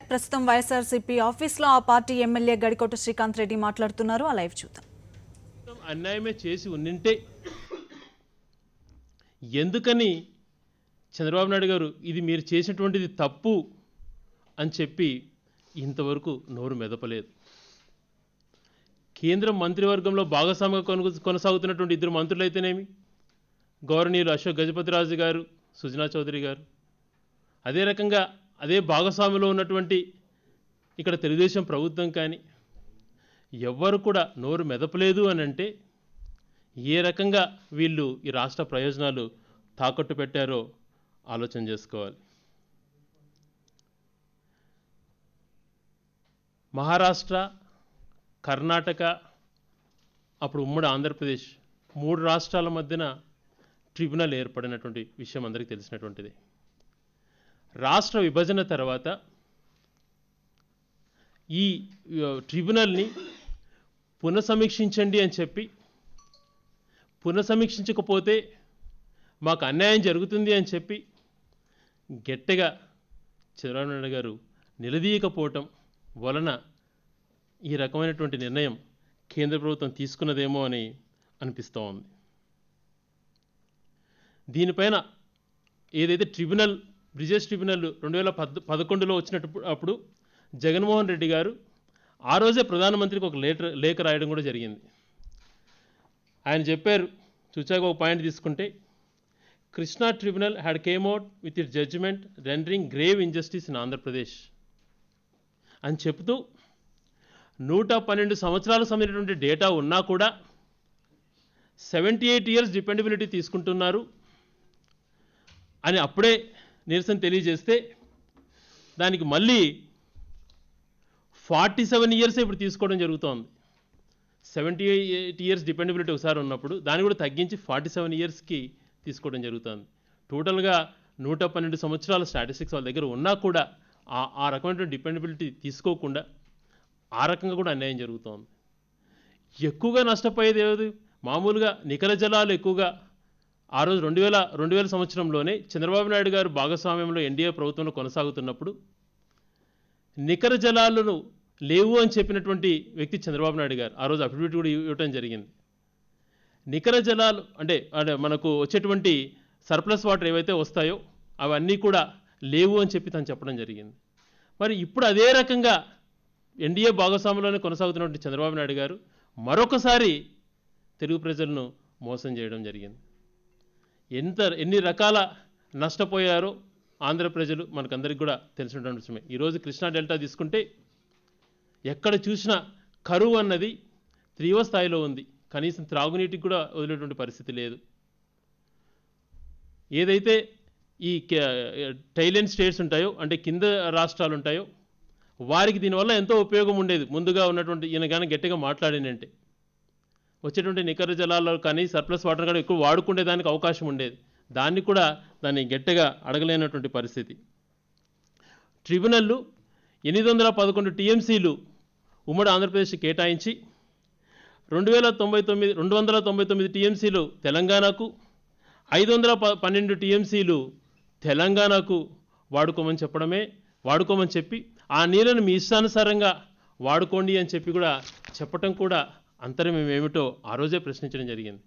ప్రస్తుతం వైఎస్ఆర్సీపీ ఆఫీస్లో ఆ పార్టీ ఎమ్మెల్యే గడికోట శ్రీకాంత్ రెడ్డి మాట్లాడుతున్నారు. ఆ లైవ్ చూద్దాం. అన్యాయమే చేసి ఉండింటే ఎందుకని చంద్రబాబు నాయుడు గారు ఇది మీరు చేసినటువంటిది తప్పు అని చెప్పి ఇంతవరకు నోరు మెదపలేదు. కేంద్ర మంత్రివర్గంలో భాగస్వామిగా కొనసాగుతున్నటువంటి ఇద్దరు మంత్రులైతేనేమి, గౌరవనీయులు అశోక్ గజపతిరాజు గారు, సుజనా చౌదరి గారు, అదే రకంగా అదే భాగస్వామిలో ఉన్నటువంటి ఇక్కడ తెలుగుదేశం ప్రభుత్వం కానీ ఎవ్వరు కూడా నోరు మెదపలేదు అని అంటే ఏ రకంగా వీళ్ళు ఈ రాష్ట్ర ప్రయోజనాలు తాకట్టు పెట్టారో ఆలోచన చేసుకోవాలి. మహారాష్ట్ర, కర్ణాటక, అప్పుడు ఉమ్మడి ఆంధ్రప్రదేశ్ 3 రాష్ట్రాల మధ్యన ట్రిబ్యునల్ ఏర్పడినటువంటి విషయం అందరికీ తెలిసినటువంటిది. రాష్ట్ర విభజన తర్వాత ఈ ట్రిబ్యునల్ని పునఃసమీక్షించండి అని చెప్పి, పునఃసమీక్షించకపోతే మాకు అన్యాయం జరుగుతుంది అని చెప్పి గట్టిగా చంద్రబాబు నాయుడు గారు నిలదీయకపోవటం వలన ఈ రకమైనటువంటి నిర్ణయం కేంద్ర ప్రభుత్వం తీసుకున్నదేమో అని అనిపిస్తూ ఉంది. దీనిపైన ఏదైతే ట్రిబ్యునల్, బ్రిజేష్ ట్రిబ్యునల్ 2011లో వచ్చినప్పుడు జగన్మోహన్ రెడ్డి గారు ఆ రోజే ప్రధానమంత్రికి ఒక లేఖ రాయడం కూడా జరిగింది. ఆయన చెప్పారు, చూచాక ఒక పాయింట్ తీసుకుంటే, Krishna tribunal had came out with it judgment rendering grave injustice in Andhra Pradesh అని చెప్తూ 112 సంవత్సరాలకు సంబంధించినటువంటి డేటా ఉన్నా కూడా 78 years డిపెండబిలిటీ తీసుకుంటున్నారు అని అప్పుడే నిరసన తెలియజేస్తే, దానికి మళ్ళీ 47 years ఇప్పుడు తీసుకోవడం జరుగుతోంది. 78 years డిపెండబిలిటీ ఒకసారి ఉన్నప్పుడు దాన్ని కూడా తగ్గించి 47 yearsకి తీసుకోవడం జరుగుతుంది. టోటల్గా 112 సంవత్సరాల స్టాటిస్టిక్స్ వాళ్ళ దగ్గర ఉన్నా కూడా ఆ రకమైన డిపెండబిలిటీ తీసుకోకుండా ఆ రకంగా కూడా అన్యాయం జరుగుతోంది. ఎక్కువగా నష్టపోయేది ఏది? మామూలుగా నికర జలాలు ఎక్కువగా ఆ రోజు 2000 సంవత్సరంలోనే చంద్రబాబు నాయుడు గారు భాగస్వామ్యంలో ఎన్డీఏ ప్రభుత్వంలో కొనసాగుతున్నప్పుడు నికర జలాలను లేవు అని చెప్పినటువంటి వ్యక్తి చంద్రబాబు నాయుడు గారు. ఆ రోజు అఫిడవిట్ కూడా ఇవ్వటం జరిగింది. నికర జలాలు అంటే మనకు వచ్చేటువంటి సర్ప్లస్ వాటర్ ఏవైతే వస్తాయో అవన్నీ కూడా లేవు అని చెప్పి తను చెప్పడం జరిగింది. మరి ఇప్పుడు అదే రకంగా ఎన్డీఏ భాగస్వామ్యంలోనే కొనసాగుతున్నటువంటి చంద్రబాబు నాయుడు గారు మరొకసారి తెలుగు ప్రజలను మోసం చేయడం జరిగింది. ఎన్ని రకాల నష్టపోయారో ఆంధ్ర ప్రజలు మనకందరికీ కూడా తెలిసినటువంటి విషయమే. ఈరోజు కృష్ణా డెల్టా తీసుకుంటే ఎక్కడ చూసినా కరువు అన్నది తీవ్ర స్థాయిలో ఉంది. కనీసం త్రాగునీటికి కూడా వదిలేటువంటి పరిస్థితి లేదు. ఏదైతే ఈ టైలెండ్ స్టేట్స్ ఉంటాయో, అంటే కింద రాష్ట్రాలు ఉంటాయో, వారికి దీనివల్ల ఎంతో ఉపయోగం ఉండేది. ముందుగా ఉన్నటువంటి ఈయన కానీ గట్టిగా మాట్లాడినంటే వచ్చేటువంటి నికర జలాల్లో కానీ సర్ప్లస్ వాటర్ కానీ ఎక్కువ వాడుకునేదానికి అవకాశం ఉండేది. దాన్ని గట్టిగా అడగలేనటువంటి పరిస్థితి. ట్రిబ్యునల్లు 811 టీఎంసీలు ఉమ్మడి ఆంధ్రప్రదేశ్ కేటాయించి 299 టీఎంసీలు తెలంగాణకు, 512 టీఎంసీలు తెలంగాణకు వాడుకోమని చెప్పి ఆ నీళ్ళను మీ ఇష్టానుసారంగా వాడుకోండి అని చెప్పి కూడా చెప్పటం కూడా అంతర్యం ఏమిటో ఆ రోజే ప్రశ్నించడం జరిగింది.